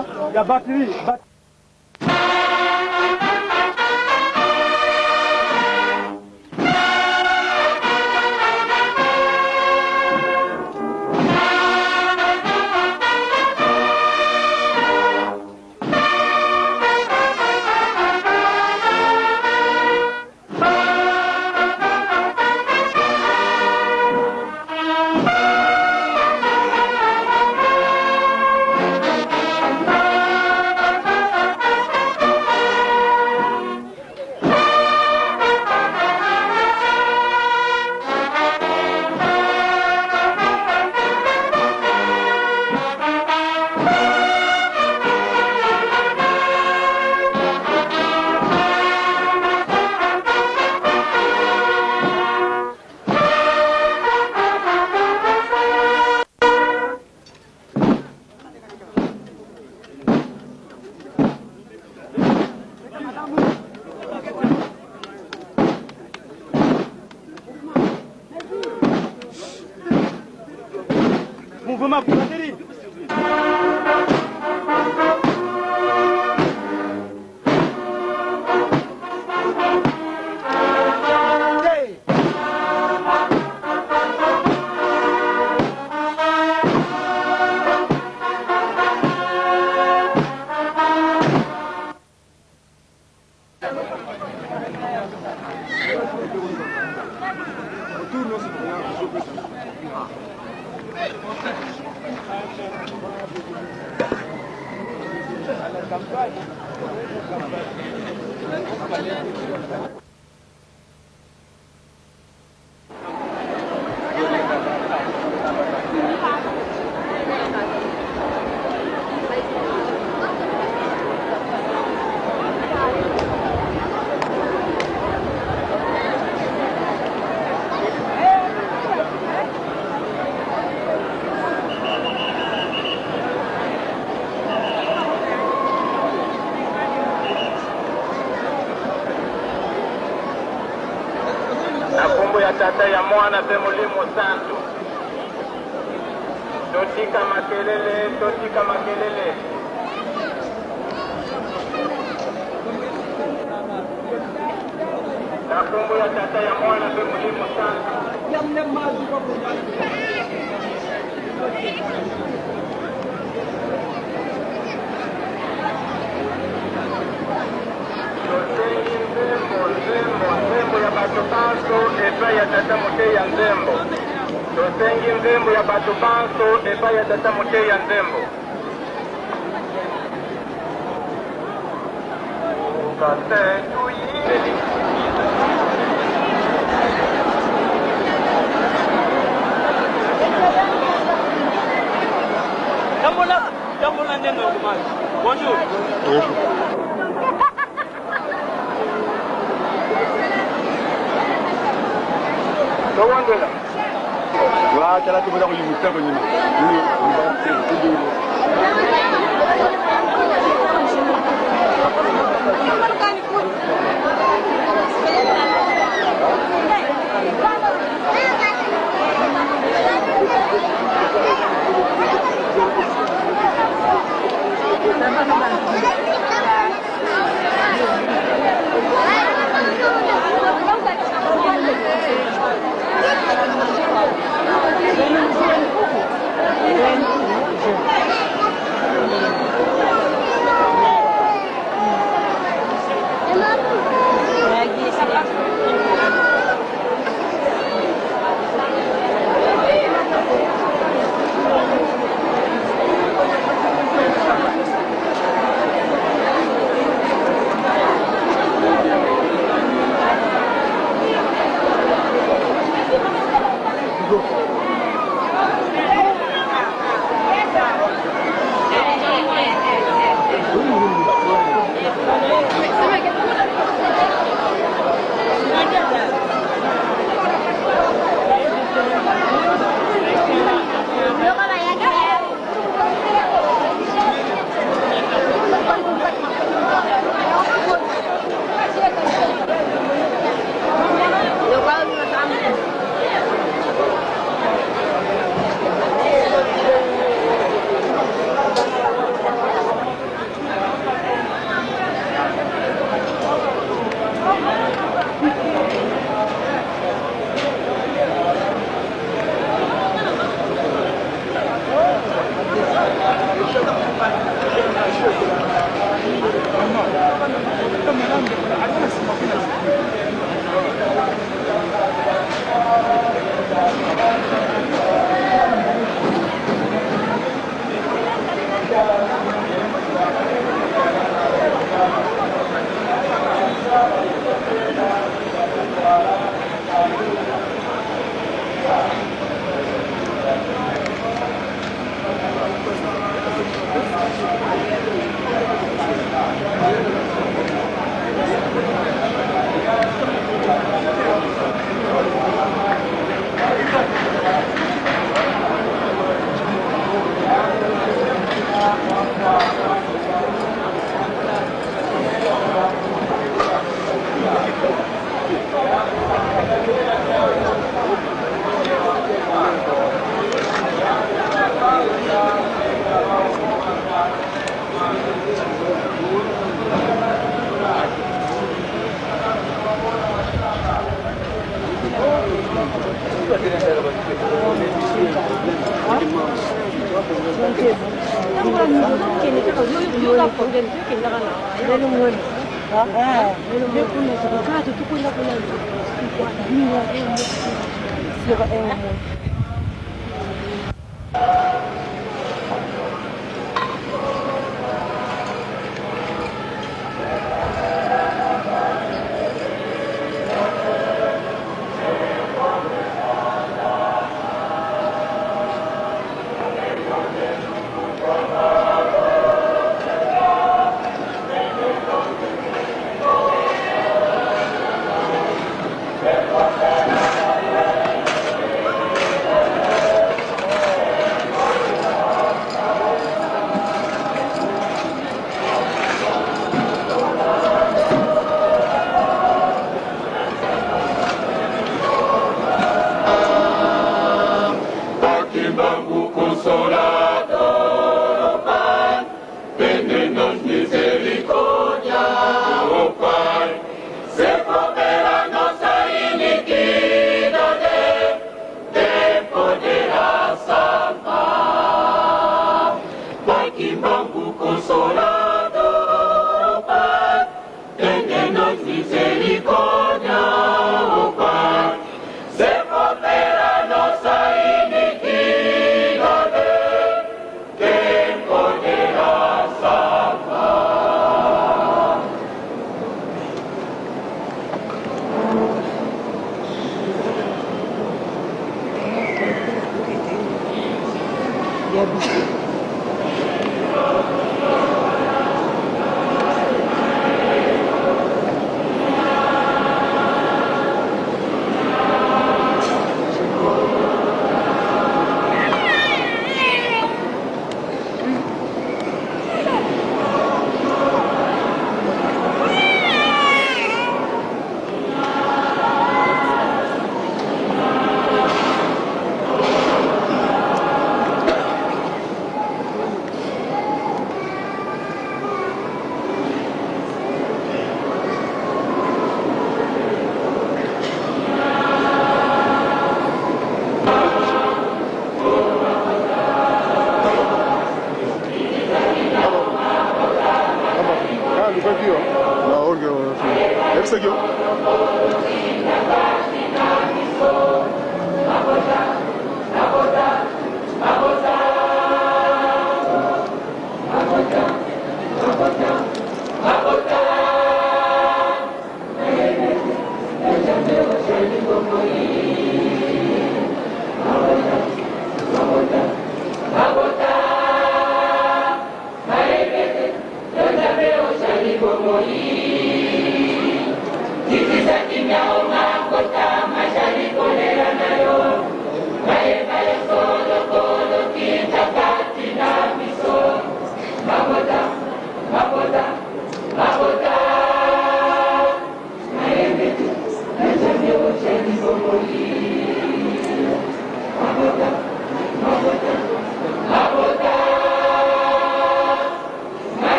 Nyuma ya batterie. Mouvement pour batterie. Tata ya mwana pe mulimo santu totika makelele na kumbu ya tata ya mwana pe mulimo santu Nzembo ya bato panso epai ya tata mote ya nzembo. Tosengi nzembo ya bato panso epai ya tata mote ya nzembo. Kate tuyi. Jambola neno kumani. Bonjour. Wah, cara tu boleh uji muka begini.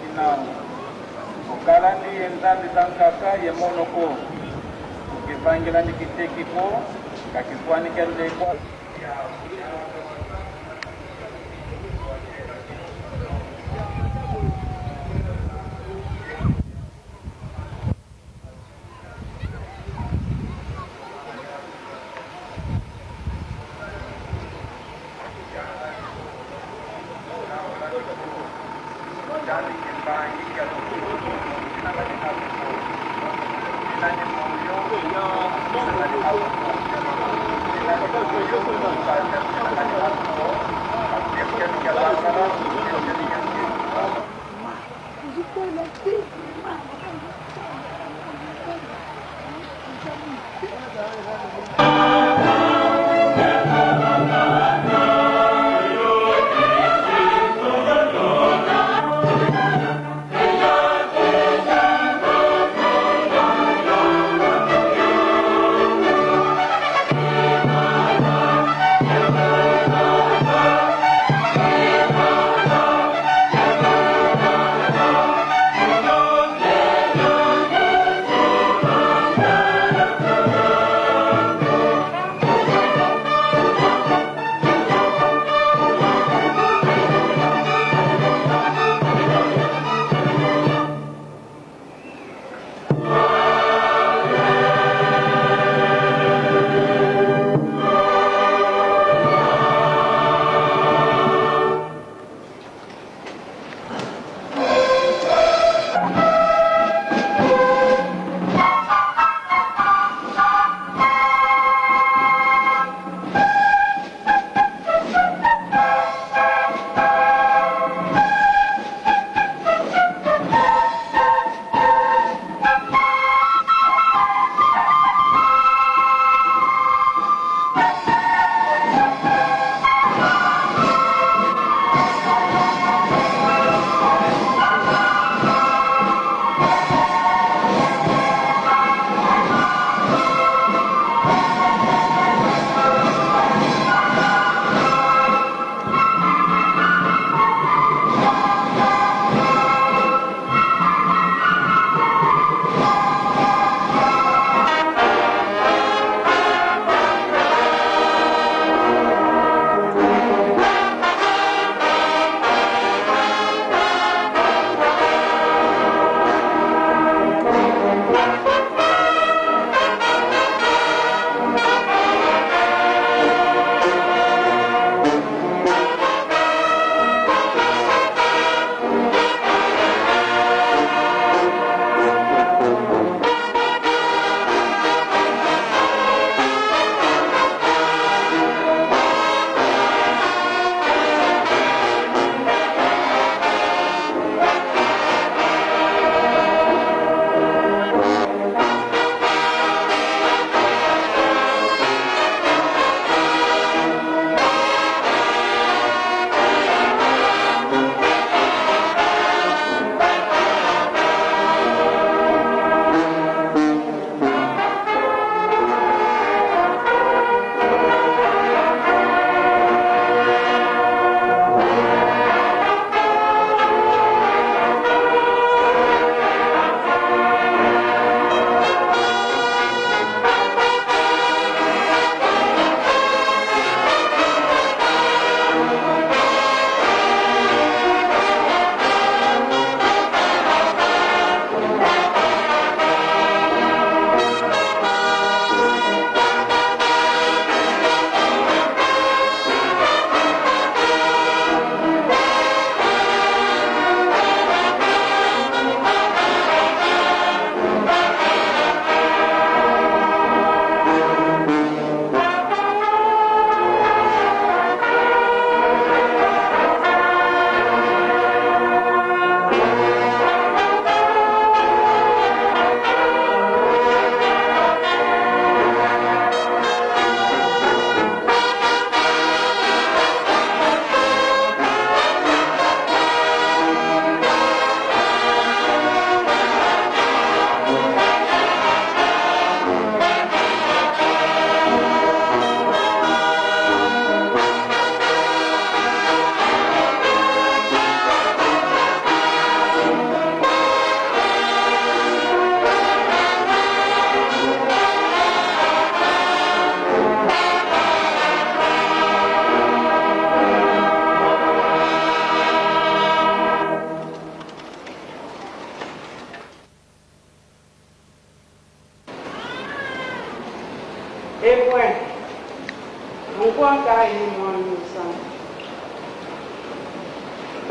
kinao. Okalandi enzandi tankaka yemonoko. Ukifangila nikitekipo, kakifwani kende kwa.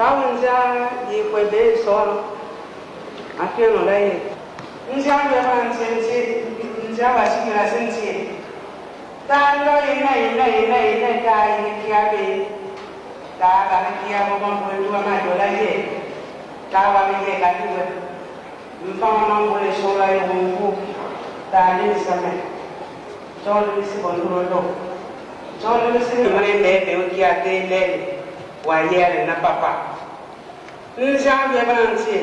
kaunja yikwebe solo akeno lai nja beba nsensi nja bashikira sensi talo ina kai kiabe ta kana kia mo mo dua ma dola ye ta wa me ka diwe mfano mambo le shola ya Mungu ta ni same jolo isi bonduro do jolo isi mare bebe ukia te lele wa yere na papa nja beba nsi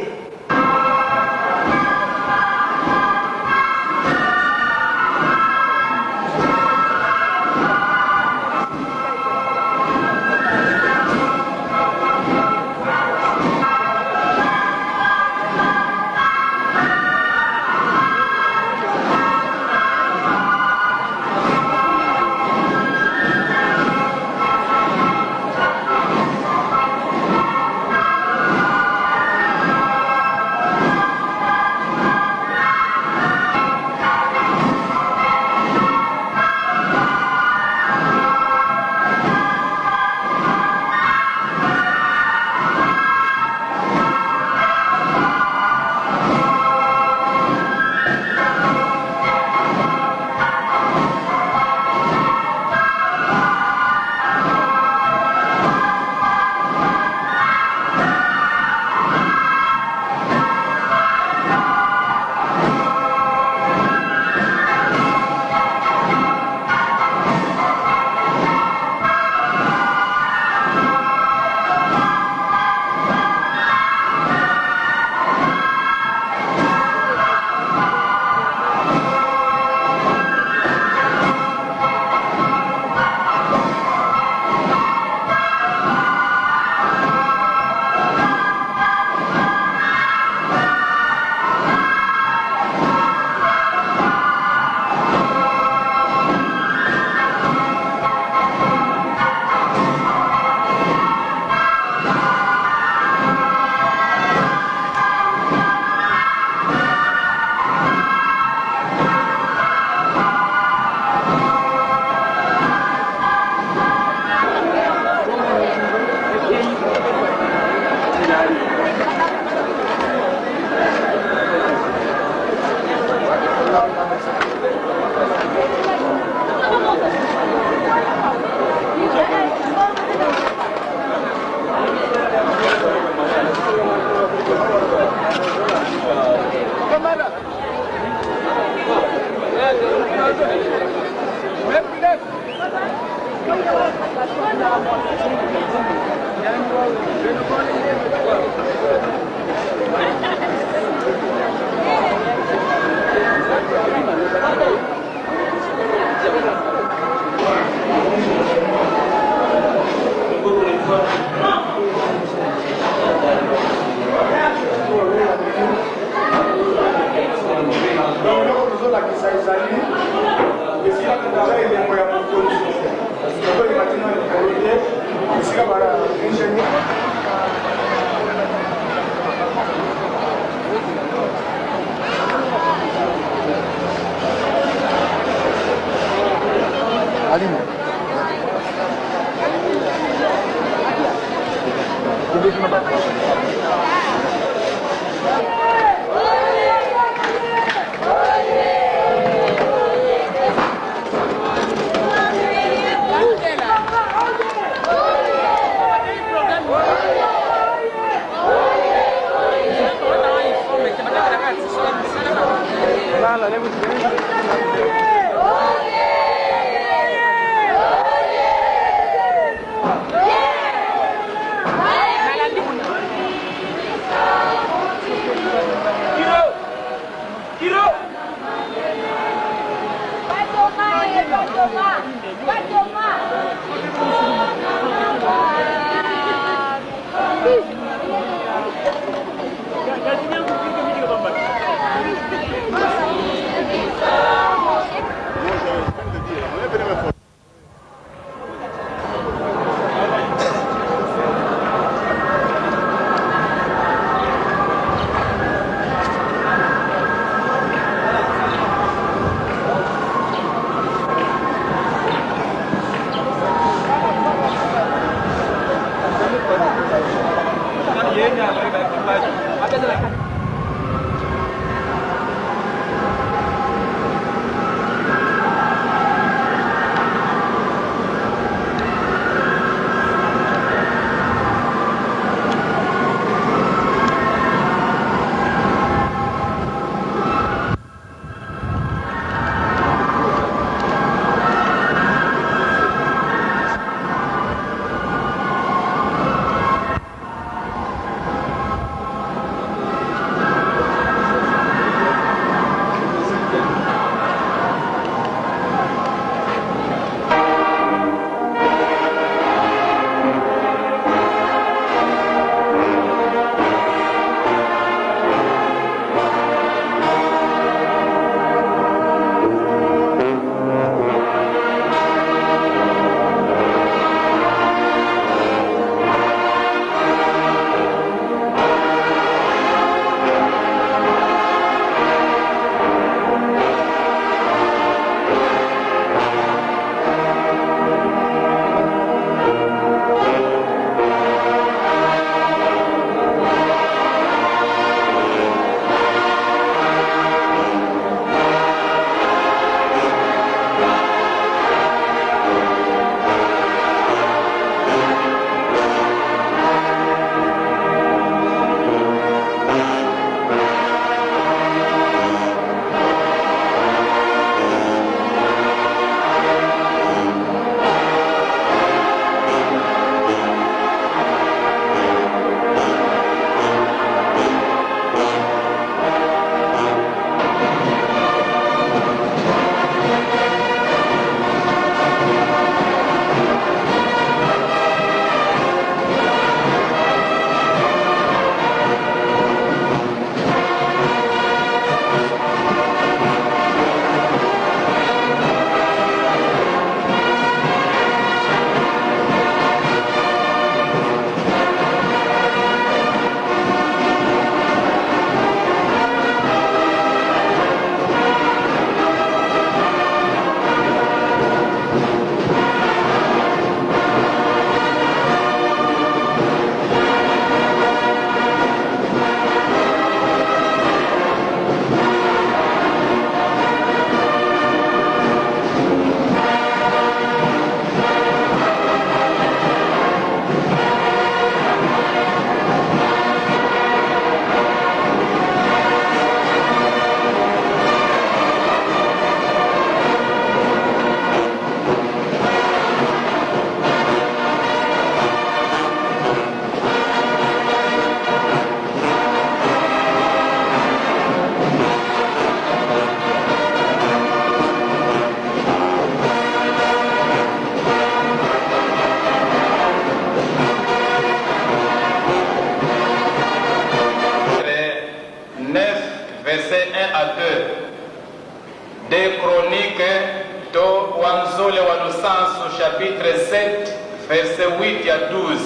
Des Chroniques to Wanzole wa Lusansu chapitre 7 verset 8 ya 12.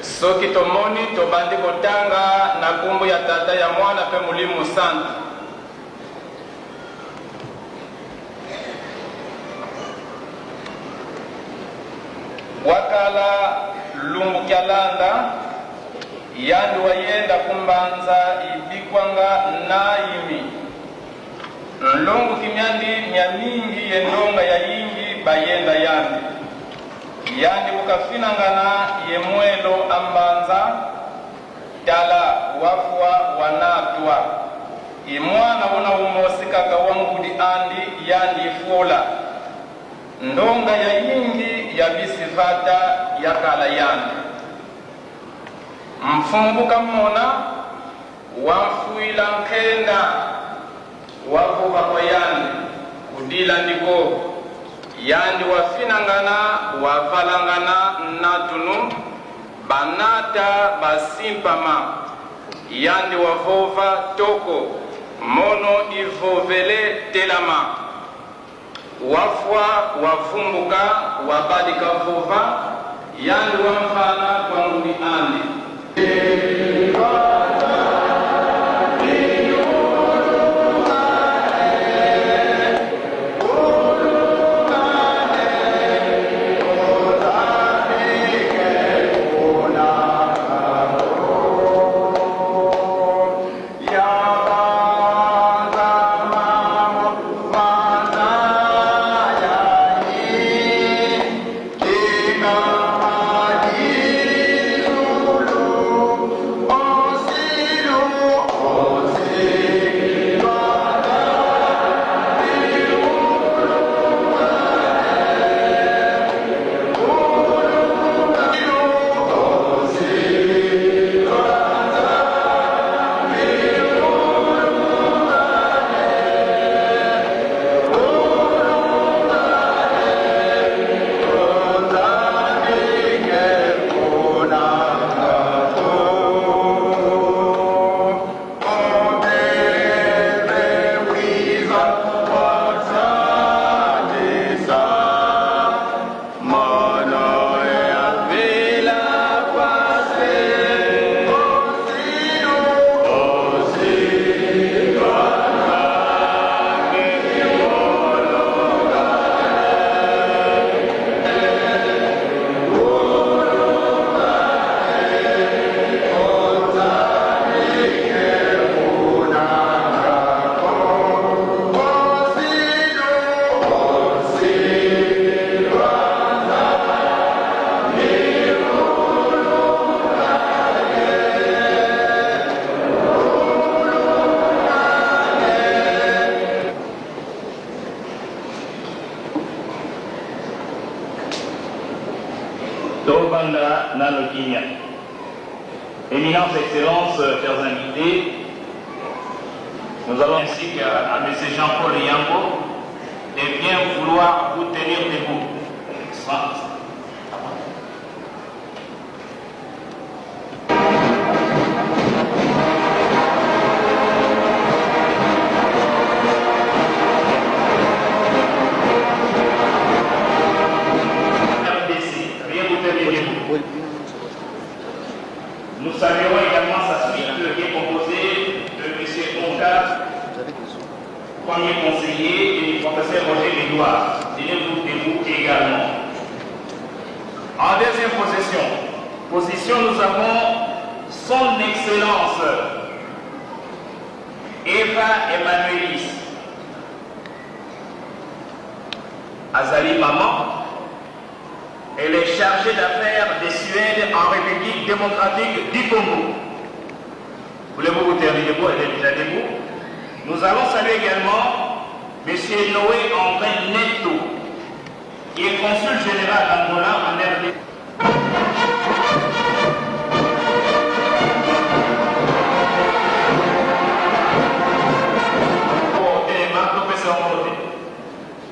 Soki tomoni tobandi kotanga na kumbu ya tata ya mwana pe mulimu santu. Wakala lumbu kyalanda yandi wayenda kumbanza ibikwanga naimi nlongu kimyandi myamingi yendonga ya yingi bayenda yandi ukafinangana yemwelo ambanza tala wafwa wanatwa imwana wona umosikaka wangudi andi yandi ifola ndonga ya yingi ya bisifata yakala yandi mfumbuka mmona wamfuila nkenda wavuva kwa yandi kudila ndiko yandi wafinangana wavalangana natunu banata basimpama yandi wavova toko mono ivovele telama wafwa wafumbuka wabadika vova yandi wamfana kwa ngudi andi Tobanda Nanokinya. Éminence, Excellence, chers invités, nous allons ainsi qu'à M. Jean-Paul Yambo de bien vouloir vous tenir debout. Nous saluons également sa suite qui est composée de M. Onka, premier conseiller, et du professeur Roger Médoire. Tenez-vous debout également. En deuxième position, nous avons son Excellence Eva Emmanuelis Azali Maman. Elle est chargée d'affaires des Suède en République démocratique du Congo. Voulez-vous vous terminer debout? Elle est déjà debout. Nous allons saluer également M. Noé André Neto, qui est consul général d'Angola en RD.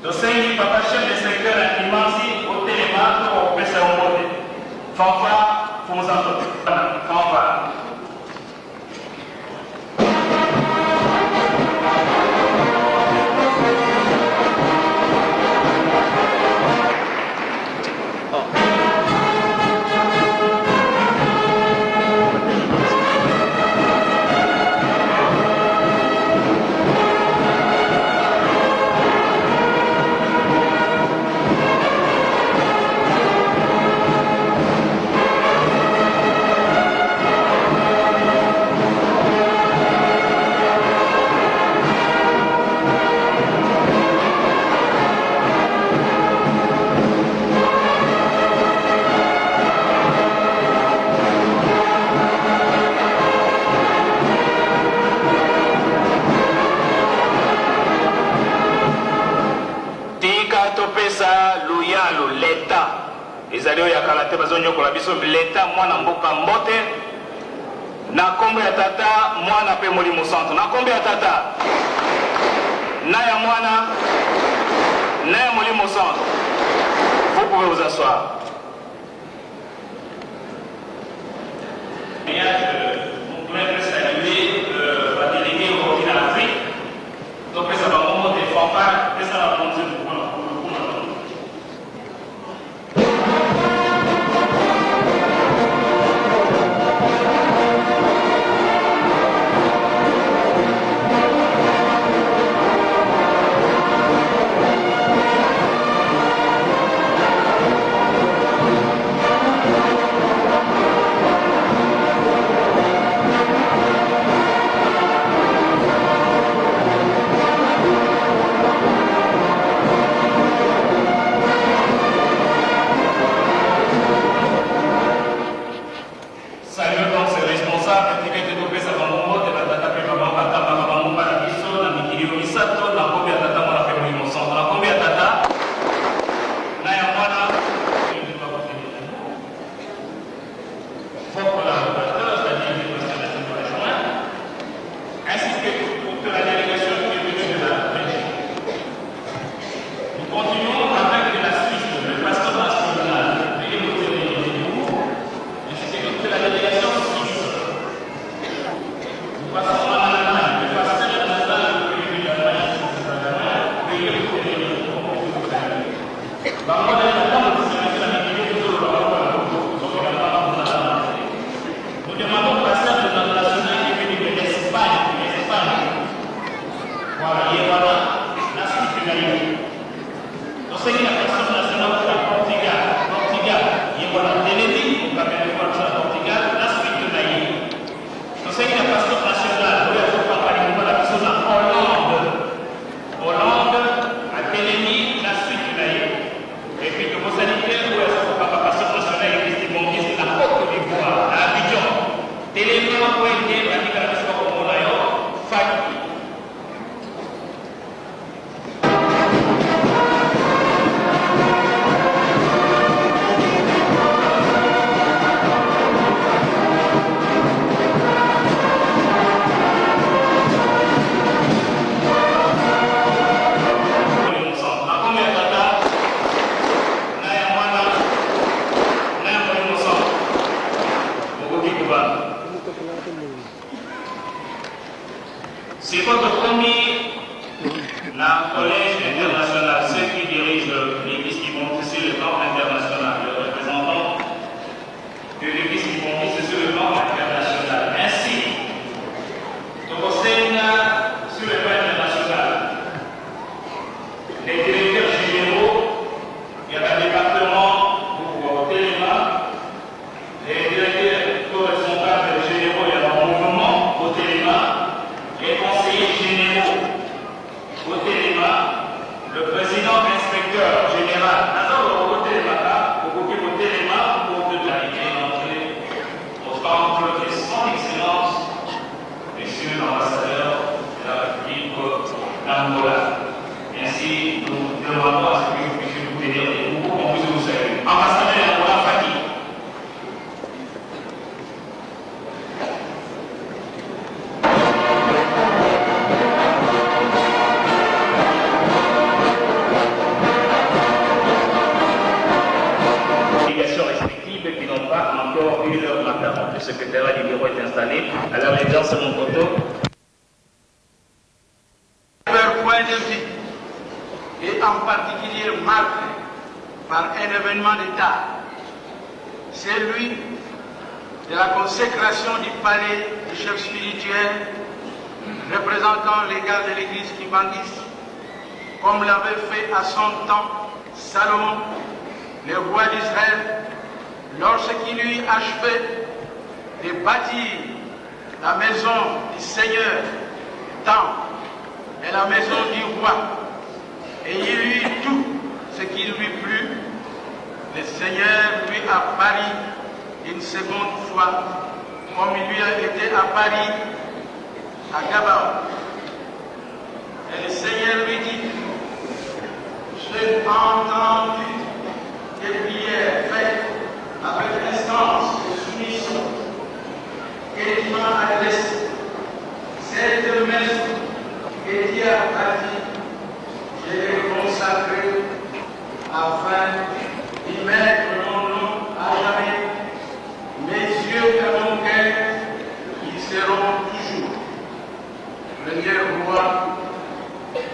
Dosengi papa chef de secteur Imansi au télémarque au PCO. Fanfare, faut nous entendre. Fanfare. L'État, moi, na mboka mbote, na kombe ya tata, moi, na pe molimo centre. Na kombe ya tata, na ya mwana, na ya molimo centre. Vous pouvez vous asseoir. Vous pouvez saluer la déléguée au continent d'Afrique. Donc, ça va au moment des fanfares, et ça va prendre du coup. délégations respectives qui n'ont pas encore eu leur mandat. Le secrétariat du bureau est installé à la résidence de Moncoto. Leur point de vue est en particulier marqué par un événement d'État, celui de la consécration du palais du chef spirituel représentant l'égal de l'église Kibangis, comme l'avait fait à son temps Salomon, le roi d'Israël, lorsqu'il eut achevé de bâtir la maison du Seigneur, temple, et la maison du roi, et il eut tout ce qui lui plut, le Seigneur lui apparut une seconde fois, comme il lui a été apparu à Gabaon. Et le Seigneur lui dit, j'ai entendu des prières faites avec instance et soumission, et tu m'as adressé cette maison que Dieu a bâtie, je l'ai consacrée afin d'y mettre mon nom à jamais. Mes yeux et mon cœur y seront toujours. Premier roi,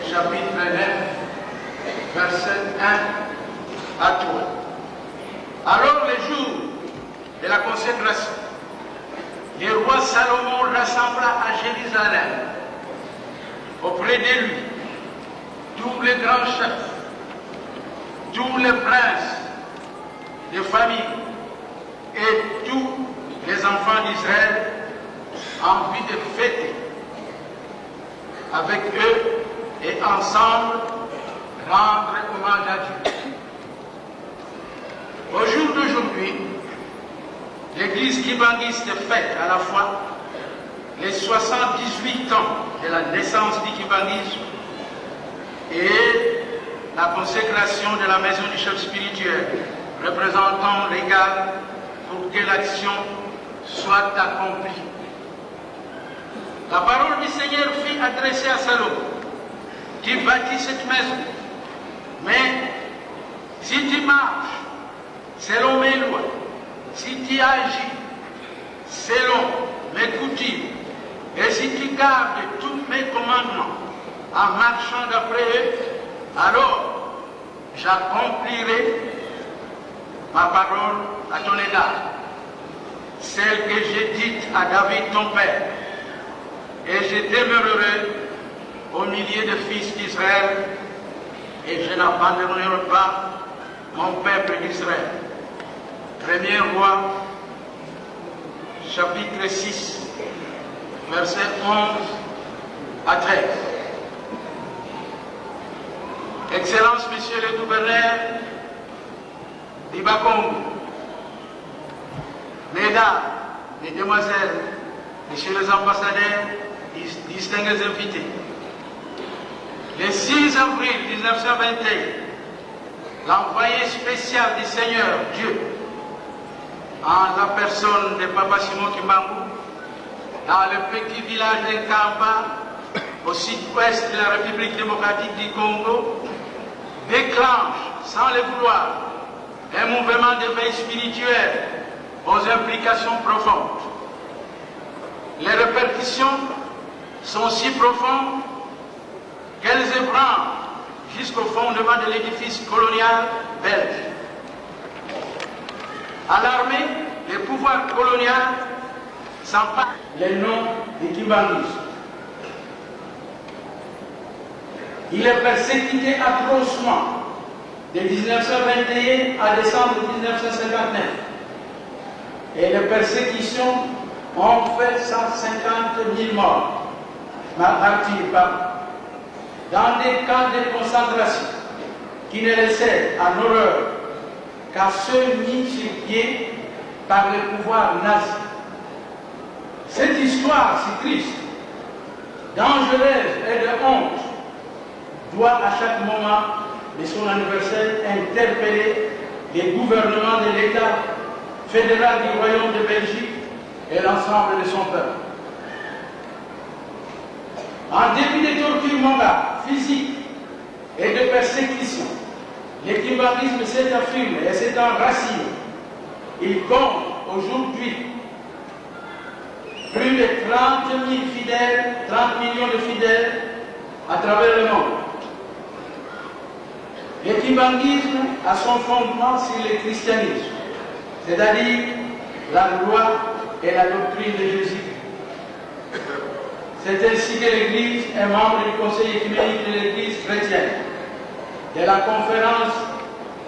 chapitre 9, verset 1 à 3. Alors le jour de la consécration, le roi Salomon rassembla à Jérusalem, auprès de lui, tous les grands chefs, tous les princes de famille et tous les enfants d'Israël en vue de fêter avec eux et ensemble rendre hommage à Dieu. Au jour d'aujourd'hui, l'église kibangiste fête à la fois les 78 ans de la naissance du kibangisme et la consécration de la maison du chef spirituel, représentant l'égal pour que l'action soit accomplie. La parole du Seigneur fut adressée à Salomon, qui bâtit cette maison. Mais si tu marches selon mes lois, si tu agis selon mes coutumes, et si tu gardes tous mes commandements en marchant d'après eux, alors j'accomplirai ma parole à ton égard, celle que j'ai dite à David ton père, et je demeurerai au milieu des fils d'Israël, et je n'abandonnerai pas mon peuple d'Israël. Premier roi, chapitre 6, versets 11 à 13. Excellences, Messieurs les gouverneurs d'Ibakongo, Mesdames, Mesdemoiselles, Messieurs les ambassadeurs, distingués invités, le 6 avril 1921, l'envoyé spécial du Seigneur Dieu, en la personne de Papa Simon Kimbangu, dans le petit village de Kamba, au sud-ouest de la République démocratique du Congo, déclenche, sans le vouloir, un mouvement d'éveil spirituel aux implications profondes. Les répercussions sont si profondes qu'elles ébranlent jusqu'au fondement de l'édifice colonial belge. À l'armée, les pouvoirs coloniaux s'emparent les noms des Kimbangistes. Il est persécuté atrocement de 1921 à décembre 1959. Et les persécutions ont fait 150 000 morts, martyrs dans des camps de concentration qui ne laissaient en horreur qu'à ceux mis sur pied par le pouvoir nazi. Cette histoire si triste, dangereuse et de honte doit à chaque moment de son anniversaire interpeller les gouvernements de l'État fédéral du Royaume de Belgique et l'ensemble de son peuple. En dépit des tortures morales, physiques et de persécutions, le kimbangisme s'est affirmé et s'est enraciné Il compte aujourd'hui plus de 30 000 fidèles, 30 millions de fidèles à travers le monde. Le kimbanguisme a son fondement sur le christianisme, c'est-à-dire la loi et la doctrine de Jésus. C'est ainsi que l'Église est membre du Conseil écuménique de l'Église chrétienne, de la conférence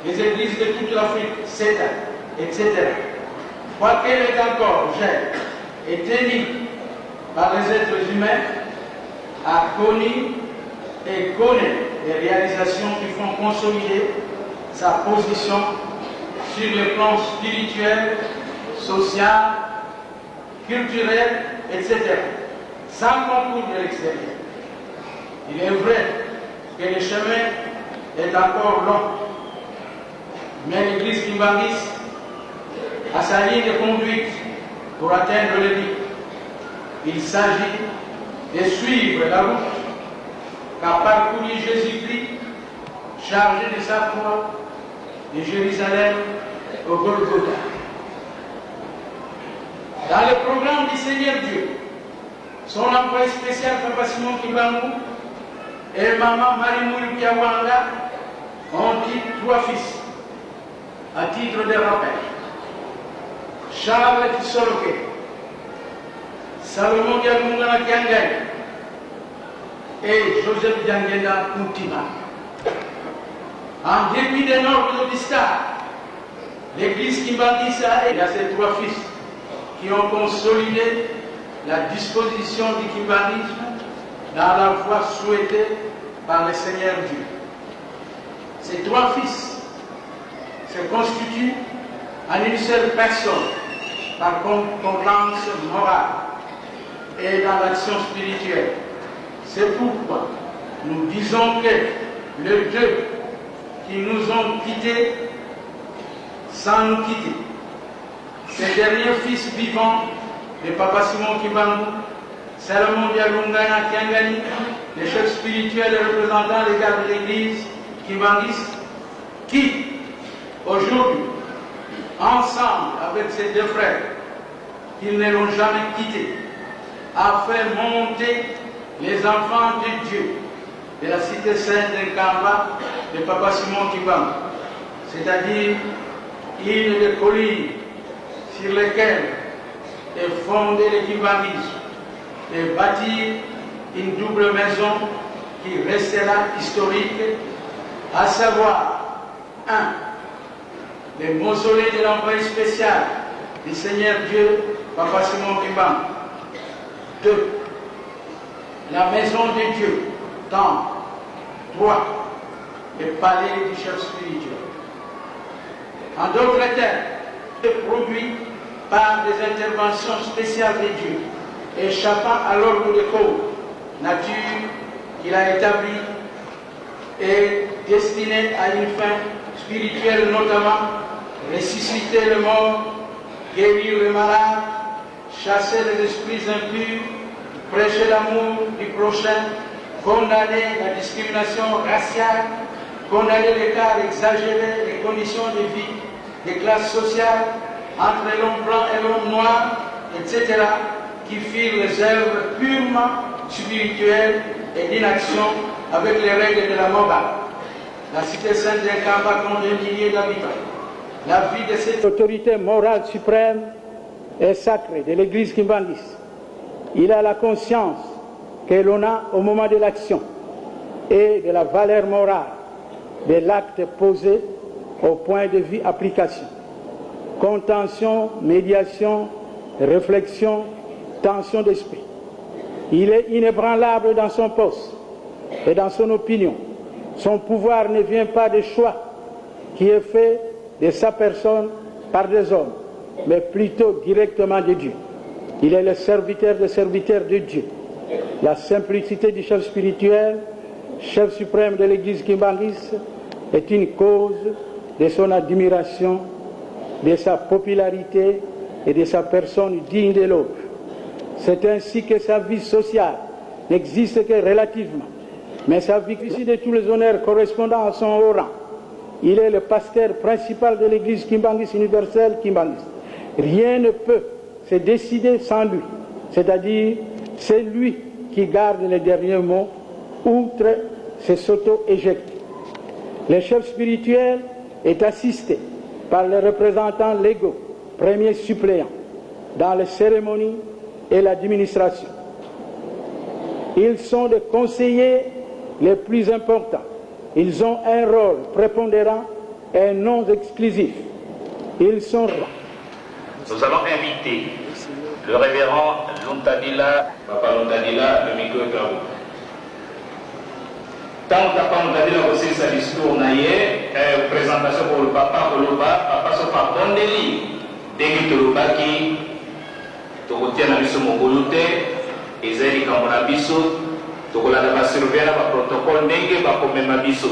des églises de toute l'Afrique, CETA, etc. Quoiqu'elle est encore jeune et tenue par les êtres humains, a connu et connaît les réalisations qui font consolider sa position sur le plan spirituel, social, culturel, etc., sans concours de l'extérieur. Il est vrai que le chemin est encore long, mais l'Église kimbanguiste a sa ligne de conduite pour atteindre le but. Il s'agit de suivre la route qu'a parcouru Jésus-Christ, chargé de sa croix de Jérusalem au Golgotha. Dans le programme du Seigneur Dieu, son envoyé spécial Papa Simon Kimbangu et Maman Marie-Mouille Kiawanga ont eu 3 fils, à titre de rappel. Charles Kisoloke, Salomon Dialungana Kiangay et Joseph Diangenda Moutima. En dépit des normes de l'Istar, l'Église kimbanguiste a ses 3 fils qui ont consolidé la disposition du kimbanguisme dans la voie souhaitée par le Seigneur Dieu. Ces 3 fils se constituent en une seule personne par concordance morale et dans l'action spirituelle. C'est pourquoi nous disons que les 2 qui nous ont quittés sans nous quitter, ces derniers fils vivants de Papa Simon Kimbangu, Salomon Dialungana Kiangani, les chefs spirituels et représentants légaux de l'Église kimbanguiste, qui, aujourd'hui, ensemble avec ces 2 frères, qu'ils ne l'ont jamais quitté, a fait monter les enfants de Dieu de la cité sainte d'Nkamba de Papa Simon Kimbangu, c'est-à-dire une des collines sur lesquelles est fondé le kimbanguisme et bâtir une double maison qui restera historique, à savoir 1. Le mausolée de l'envoyé spécial du Seigneur Dieu, Papa Simon Kimbangu. 2. La maison de Dieu, temple. 3. Le palais du chef spirituel. En d'autres termes, c'est produit par des interventions spéciales de Dieu, échappant à l'ordre de cause, nature qu'il a établie et destinée à une fin spirituelle, notamment ressusciter le mort, guérir les malades, chasser les esprits impurs, prêcher l'amour du prochain, condamner la discrimination raciale, condamner l'écart exagéré des conditions de vie, des classes sociales, entre l'homme blanc et l'homme noir, etc., qui firent les œuvres purement spirituelles et d'inaction avec les règles de la morale. La cité sainte d'Nkamba compte 1 millier d'habitants. La vie de cette autorité morale suprême et sacrée de l'Église kimbanguiste, il a la conscience que l'on a au moment de l'action et de la valeur morale de l'acte posé au point de vue application. Contention, médiation, réflexion, tension d'esprit. Il est inébranlable dans son poste et dans son opinion. Son pouvoir ne vient pas de choix qui est fait de sa personne par des hommes, mais plutôt directement de Dieu. Il est le serviteur des serviteurs de Dieu. La simplicité du chef spirituel, chef suprême de l'Église kimbanguiste, est une cause de son admiration, de sa popularité et de sa personne digne de l'autre. C'est ainsi que sa vie sociale n'existe que relativement, mais sa vie ici de tous les honneurs correspondant à son haut rang Il est le pasteur principal de l'église kimbangiste universelle kimbangiste. Rien ne peut se décider sans lui. C'est-à-dire, c'est lui qui garde les derniers mots, outre c'est s'auto-éjecter. Le chef spirituel est assisté par les représentants légaux, premiers suppléants, dans les cérémonies et l'administration. Ils sont les conseillers les plus importants. Ils ont un rôle prépondérant et non exclusif. Ils sont... Nous allons inviter le révérend Luntadila, Papa Luntadila, le micro est à vous. Tant que Papa Luntadila aussi sa discours naïe, présentation pour le Papa Papa se par Bondeli, dès que tu le baki, tu retiens la mission Mongolute, et Zéli Kamona Bisso, tu vas surveiller le protocole Nenge, va comme ma Bisso.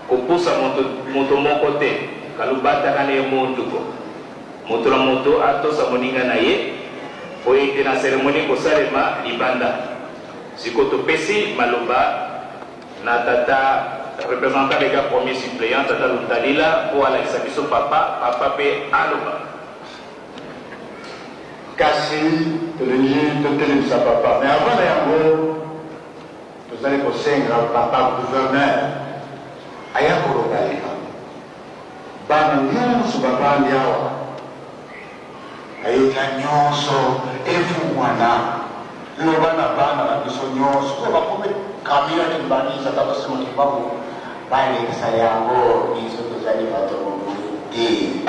Au pouce à mon côté, Kalubata Kane Monduko. Moto la moto ato sa moninga na ye po ite na seremoni ko salema libanda sikoto pesi maloba na tata représentant les gars premier suppléant tata Luntadila pour ala biso papa pe aloba kasi telenji totelem sa papa mais avant la yango tozali kosenga papa gouverneur aya kolongalika bana nyonso bavandi awa ayeka nyonso evungwana lelo bana na biso nyonso po bakome kamila kimbanisa tabasema kibabu balekisa yango biso tozali bato bobulu te.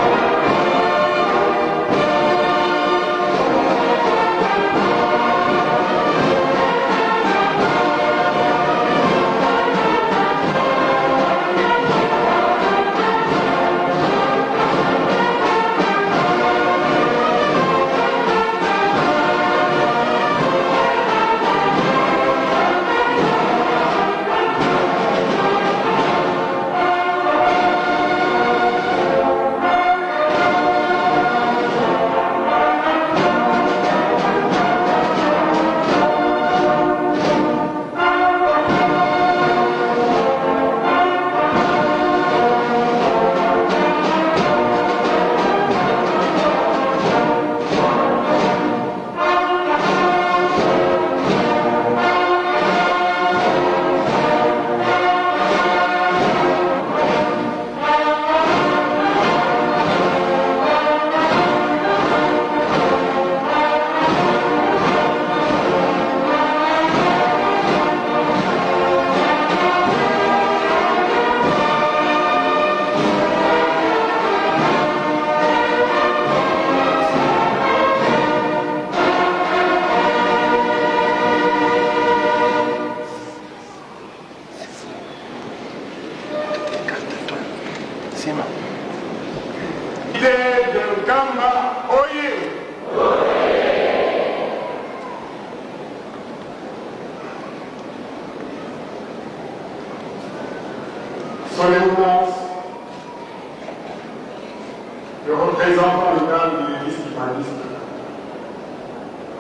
Le représentant légal de l'église humaniste,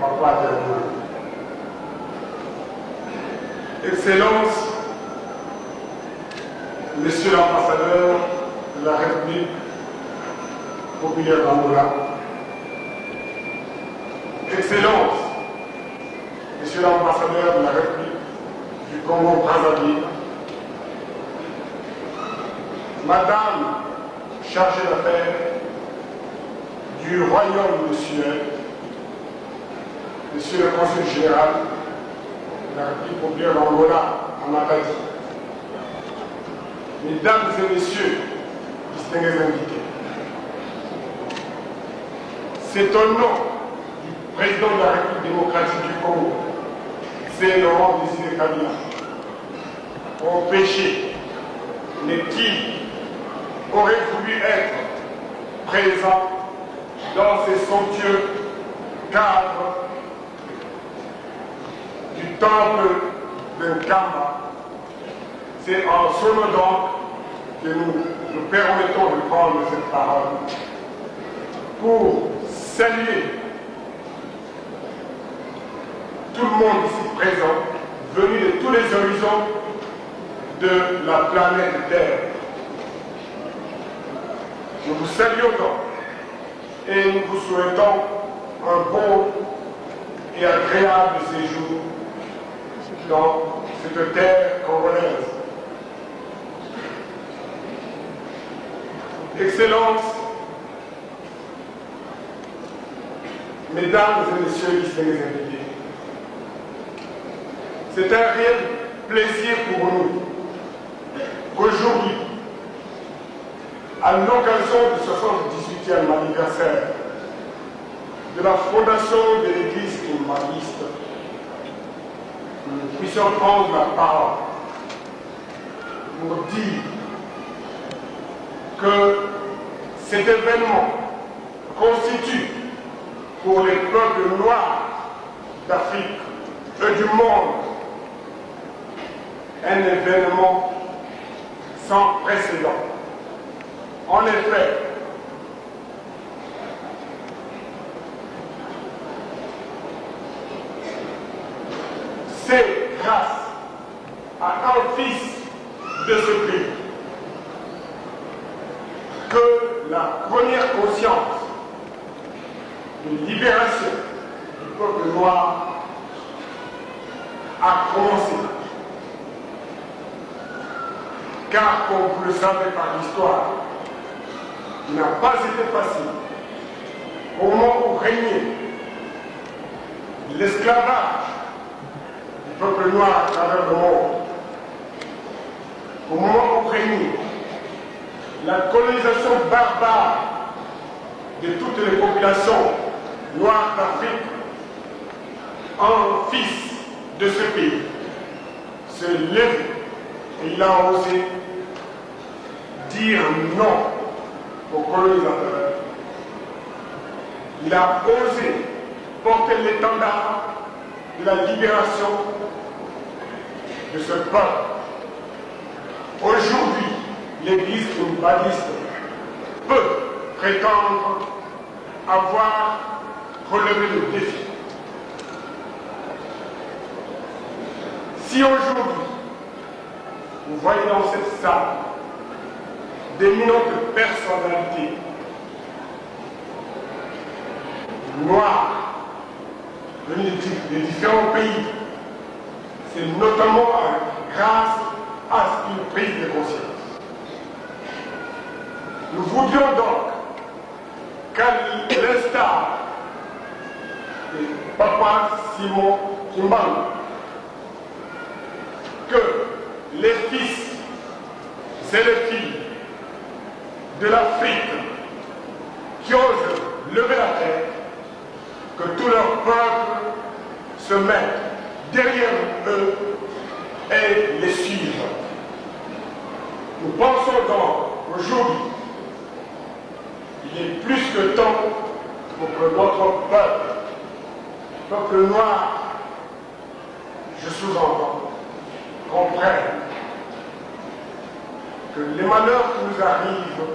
Papa Terroir. Excellence, Monsieur l'ambassadeur de la République populaire d'Angola. Excellence, Monsieur l'ambassadeur de la République du Congo-Brazzaville. Madame chargée d'affaires du Royaume de Suède, Monsieur le Consul général de la République populaire d'Angola à Matadi, Mesdames et Messieurs, distingués invités, c'est au nom du président de la République démocratique du Congo, c'est Laurent Désiré Kabila, au péché, mais qui aurait voulu être présent dans ces somptueux cadres du temple de Nkamba. C'est en ce moment donc que nous permettons de prendre cette parole pour saluer tout le monde ici présent, venu de tous les horizons de la planète Terre. Nous vous saluons donc et nous vous souhaitons un bon et agréable séjour dans cette terre congolaise. Excellences, Mesdames et Messieurs les invités, c'est un réel plaisir pour nous qu'aujourd'hui, à l'occasion du 78e anniversaire de la fondation de l'Église kimbanguiste, nous puissions prendre la parole pour dire que cet événement constitue pour les peuples noirs d'Afrique et du monde un événement sans précédent. En effet, c'est grâce à un fils de ce pays que la première conscience de libération du peuple noir a commencé. Car, comme vous le savez par l'histoire, il n'a pas été facile au moment où régnait l'esclavage du peuple noir à travers le monde, au moment où régnait la colonisation barbare de toutes les populations noires d'Afrique, un fils de ce pays se lève et il a osé dire non aux colonisateurs. Il a osé porter l'étendard de la libération de ce peuple. Aujourd'hui, l'Église kimbanguiste peut prétendre avoir relevé le défi. Si aujourd'hui, vous voyez dans cette salle d'éminentes personnalités noires venues de différents pays, c'est notamment grâce à une prise de conscience. Nous voudrions donc qu'à l'instar de Papa Simon Kimbangu, que les fils et les filles de l'Afrique qui osent lever la tête, que tout leur peuple se mette derrière eux et les suivent. Nous pensons donc aujourd'hui, il est plus que temps pour que notre peuple noir, je sous-entends, comprenne que les malheurs qui nous arrivent,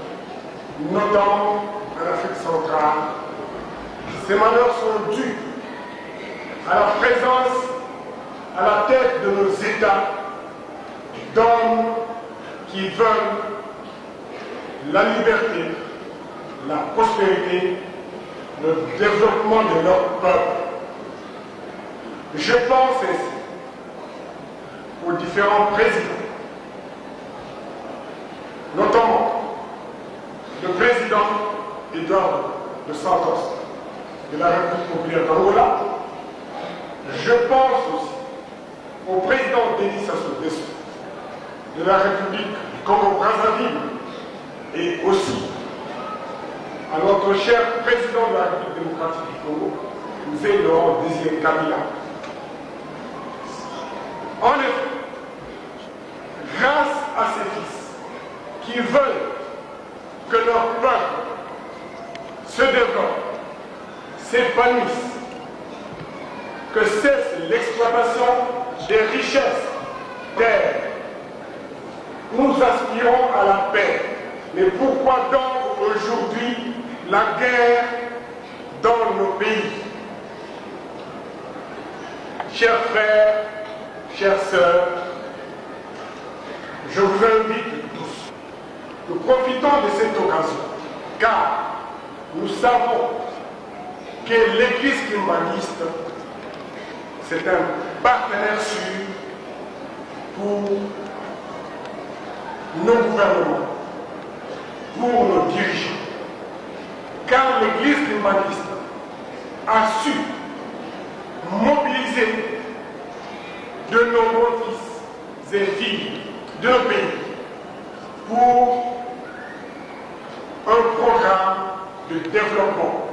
notamment en Afrique centrale, ces malheurs sont dus à la présence à la tête de nos États d'hommes qui veulent la liberté, la prospérité, le développement de leur peuple. Je pense ainsi aux différents présidents, notamment le président Eduardo dos Santos de la République populaire d'Angola. Je pense aussi au président Denis Sassou Nguesso de la République du Congo-Brazzaville et aussi à notre cher président de la République démocratique du Congo, M. Laurent Désiré Kabila. En effet, grâce à ces fils qui veulent que leur peuple se développe, s'épanouisse, que cesse l'exploitation des richesses terres. Nous aspirons à la paix. Mais pourquoi donc aujourd'hui la guerre dans nos pays? Chers frères, chères sœurs, je vous invite tous, nous profitons de cette occasion car nous savons que l'Église kimbanguiste, c'est un partenaire sûr pour nos gouvernements, pour nos dirigeants. Car l'Église kimbanguiste a su mobiliser de nombreux fils et filles de nos pays pour un programme de développement.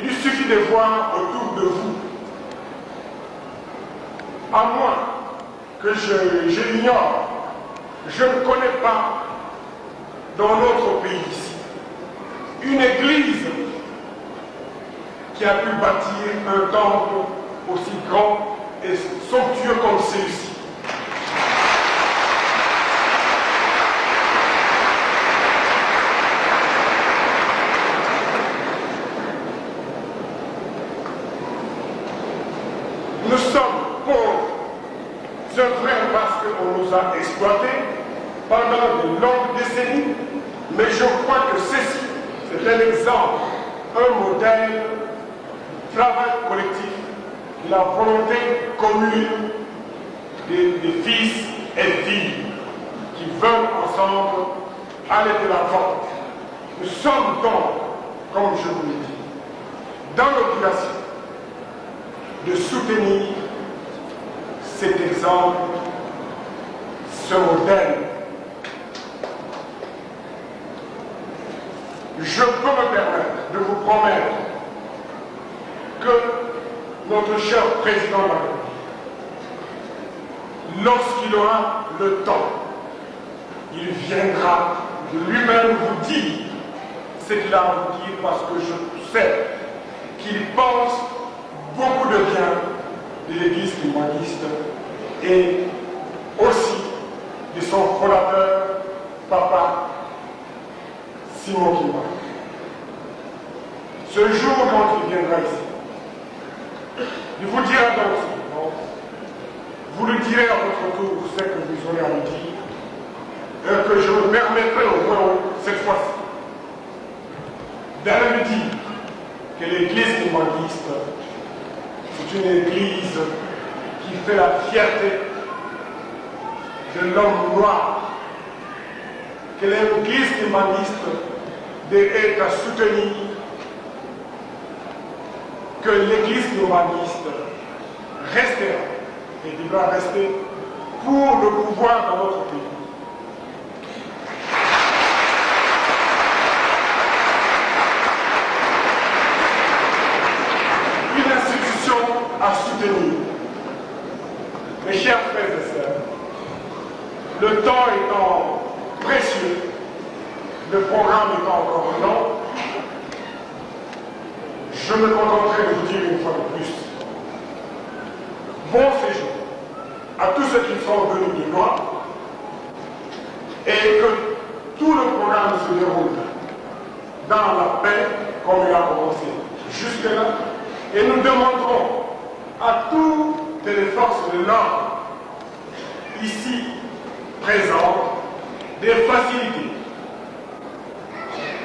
Il suffit de voir autour de vous, à moins que je l'ignore, je ne connais pas dans notre pays ici une église qui a pu bâtir un temple aussi grand et somptueux comme celui-ci. Nous sommes pauvres, c'est vrai parce qu'on nous a exploités pendant de longues décennies, mais je crois que ceci, c'est un exemple, un modèle de travail collectif, de la volonté commune des fils et filles qui veulent ensemble aller de l'avant. Nous sommes donc, comme je vous l'ai dit, dans l'obligation de soutenir cet exemple, ce modèle. Je peux me permettre de vous promettre que notre cher président de la République, lorsqu'il aura le temps, il viendra de lui-même vous dire ce qu'il a à vous dire, parce que je sais qu'il pense beaucoup de bien de l'Église kimbanguiste et aussi de son fondateur, Papa Simon Kimbangu. Ce jour dont il viendra ici, il vous dira donc, vous lui direz à votre tour ce que vous aurez à lui dire, et que je me permettrai au moins cette fois-ci d'aller lui dire que l'Église kimbanguiste, c'est une église qui fait la fierté de l'homme noir, que l'église kimbanguiste est à soutenir, que l'église kimbanguiste restera et devra rester pour le pouvoir dans notre pays. À soutenir. Mes chers frères et sœurs, le temps étant précieux, le programme étant encore long, je me contenterai de vous dire une fois de plus, bon séjour à tous ceux qui sont venus de loin, et que tout le programme se déroule dans la paix comme il a commencé jusque-là, et nous demanderons à toutes les forces de l'ordre ici présentes des facilités.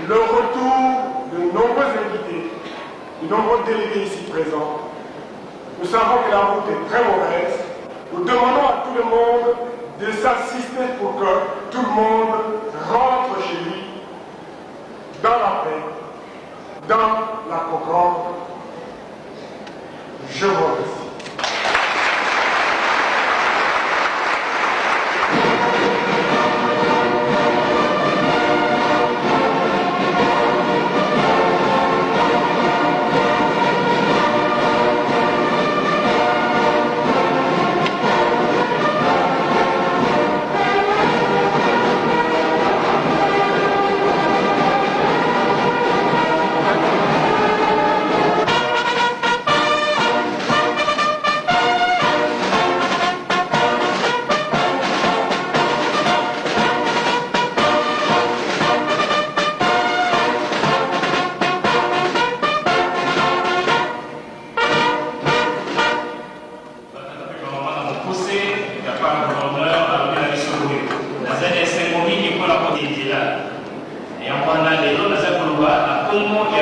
Le retour de nombreux invités, de nombreux délégués ici présents. Nous savons que la route est très mauvaise. Nous demandons à tout le monde de s'assister pour que tout le monde rentre chez lui dans la paix, dans la concorde. Je vous remercie.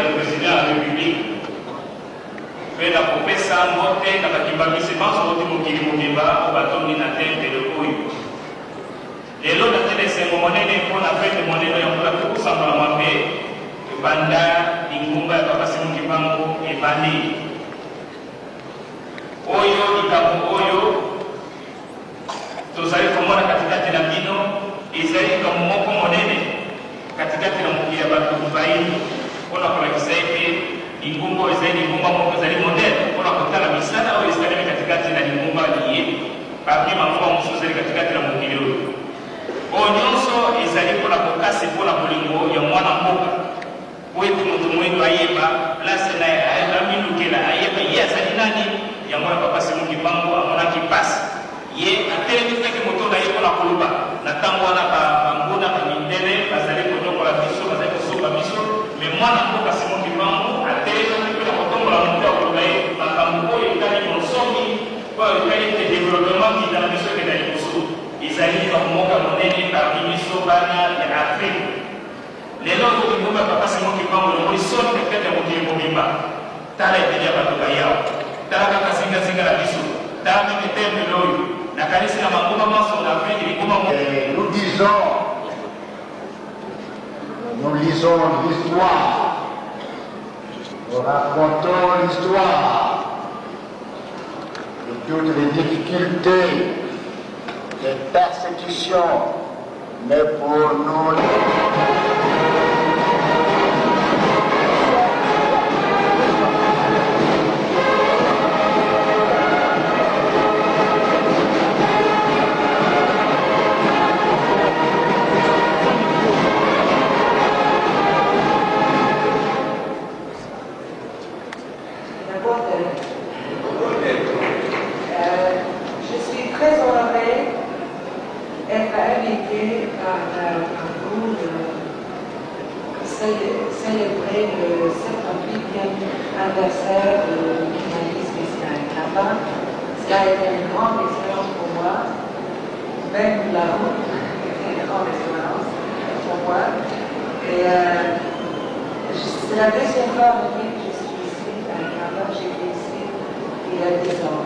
le président de la République. Fait la promesse à monter dans la kimbamisement sur le mokili mokeba au bâton de la tête de l'Oyo. Les lots de télé, c'est mon monnaie pour la fête de monnaie de la pour ça va m'appeler Banda, Ingumba, Papa Simon Kibango et Bandi. Oyo, Ikamu Oyo, tozali komona katikati na bino, ezali kama moko monene katikati na mokili ya bato baini, mpona kolakisa ete lingumba ezali lingumba moko ezali modele mpona kotala misala oyo esalemi katikati na lingumba liye parmi mangumba mosusu ezali katikati na mokili oyo. Oyo nyonso ezali mpona kokasi mpona bolingo ya mwana mboka po ete moto moyebi ayeba place na ye aminukela ayeba ye azali nani yango na Papa Simon Kibango amonaki pasi ye atelemi teke moto na ye mpona koloba na ntango wana banguna bamindele bazali kotokola biso bazali kosoba biso me mwana mboka Simon Kibango atelemi mpe na kotombola moto ya koloba ye makambo oyo ekali monsomi oyo ekali ete développement kita na biso ekenda liboso ezali bamoka monene parmi biso bana ya Afrique. Lelo tolingomba Papa Simon Kibango lomoi soni pekete mokili mobimba tala eteli ya bato bayao tala kaka zingazinga na biso tala meme tembe loyo na kanisi na mangoma maso na Afrique lingoma nous lisons l'histoire, nous racontons l'histoire de toutes les difficultés, les persécutions, mais pour nous je suis très honorée d'être invitée par vous de célébrer le 78e anniversaire de l'humanisme islamique. Ça a été une grande expérience pour moi, même la route était une grande expérience pour moi. Et c'est la deuxième fois que je suis ici à Canada. J'étais ici il y a 10 ans.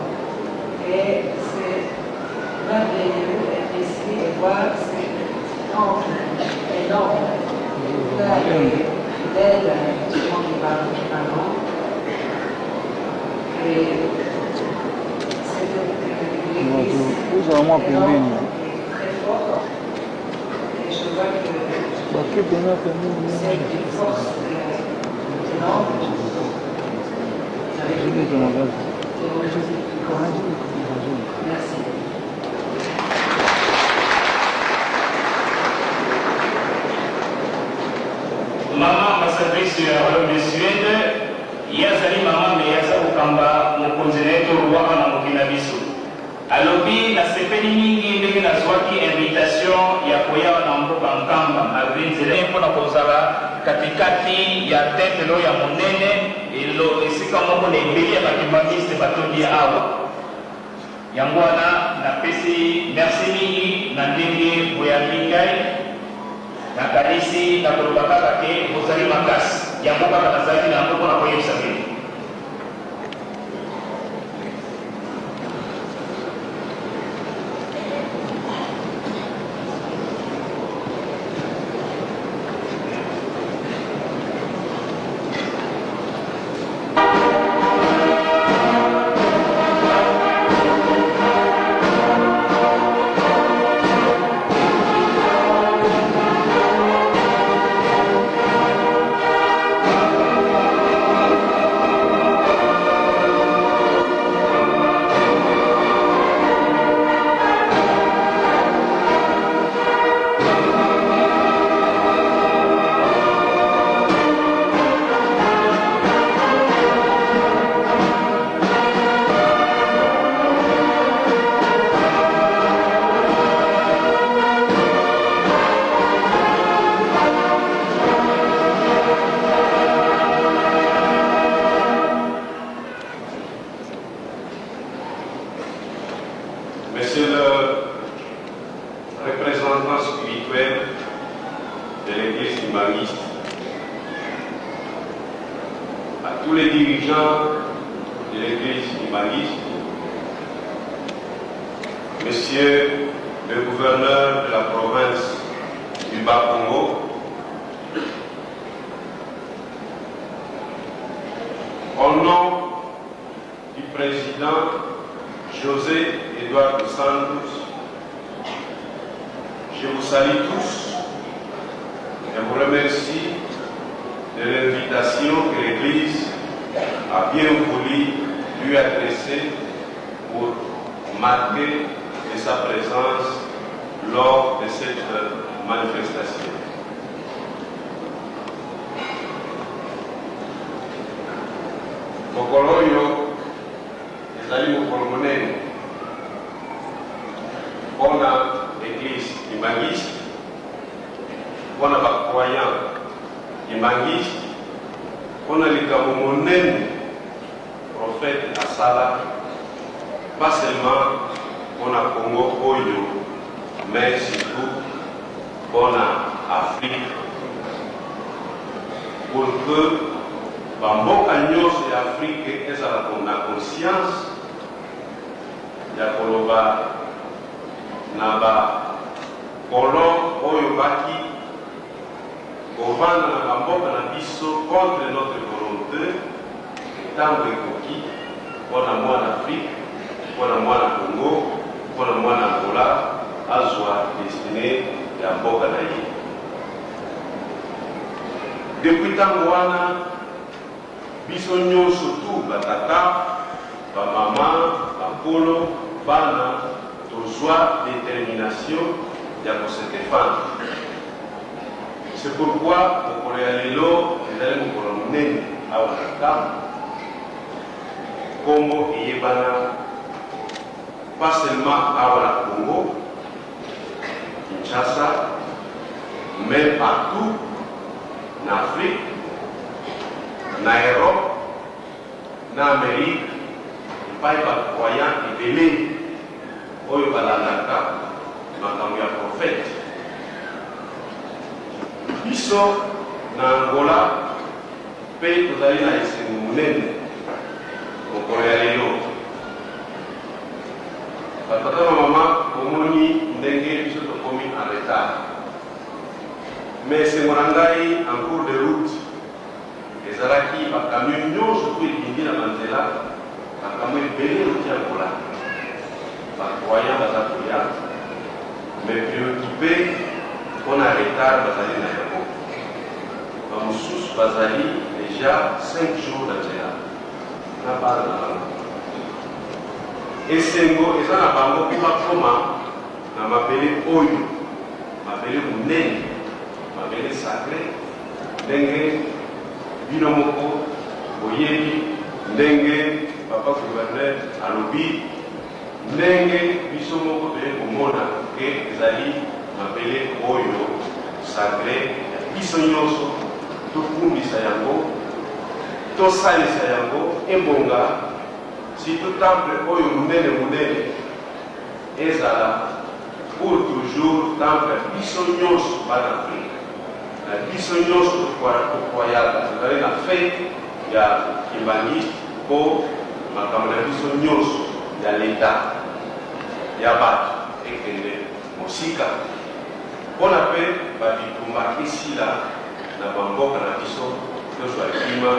Et c'est merveilleux d'être ici et voir ces temples énormes. Là, les fidèles qui parlent. Et c'est une église énorme et très forte. Et je vois que c'est une force énorme. Merci. Maman ambassadrice ya Royaume de Suède yazali mama me yaza kokamba mokonzi na ye to rwaka na mokili na biso alobi nasepeli mingi ndenge nazwaki invitation ya koya na mboka nkamba malgré nzela ye mpona kozala katikati ya tempelo ya monene elo esika moko na ebeli ya bakimbaniste batondi awa yango wana napesi merci mingi na ndenge boyambi ngai nakanisi na koloba kaka ke bozali makasi yango kaka nazalaki na yango mpona koyebisa bino. tous les dirigeants de l'église humaniste, Monsieur le gouverneur de la province du Bas-Congo, au nom du président José Eduardo dos Santos, je vous salue tous et vous remercie de l'invitation que l'Église a bien voulu lui adresser pour marquer de sa présence lors de cette manifestation. Mokolo oyo ezali mokolo monene mpona église imangiste, mpona bacroyant imangiste, mpona likambo monene prophète asala, pas seulement mpona Congo oyo, mais surtout mpona Afrique, pour que bamboka nyonso ya Afrique ezala na conscience ya koloba na bakolon oyo baki kovanda na bamboka na biso contre notre volonté, ntango ekoki mpona mwana Afrique, mpona mwana Congo, mpona mwana Angola azwa destine ya mboka na ye. Depuis ntango wana biso nyonso tu batata, bamama, bakolo, bana tozwa détermination ya kose défendre. C'est pourquoi mokolo ya lelo ezali mokolo monene awa na ntango kombo eyebana pas seulement awa na Congo, Kinshasa, mais partout en Afrique, en Europe, en Amérique, epai bacroyant ebele oyo balandaka makambo ya prophète. Biso na Angola mpe tozali na esengo monene mokolo ya lelo. Batata na mama omoni ndenge biso tokomi en retard, mais esengo na ngai en cours de route ezalaki bakamion nyonso to ebindi na banzela, bakamion ebele euti Angola. Bacroyant baza koya, mais préoccupé mpona retard bazali na yango. Bamosusu bazali déjà 5 jours na nzela na bana na bango. Esengo eza na bango mpo bakoma na mabele oyo, mabele monene, mabele sacré, ndenge bino moko boyebi, ndenge papa gouverneur alobi, ndenge biso moko toye komona ke ezali mabele oyo sacré ya biso nyonso, tokumbisa yango, tosalisa yango ebonga. Surtout temple oyo monene monene ezala pour toujours temple biso nyonso bana Afrique, na biso nyonso tokwayaka tozali na fete ya kimbangi mpo makambo na biso nyonso ya leta ya bato ekende mosika, mpona mpe babitumba esila na bamboka na biso, tozwa klima,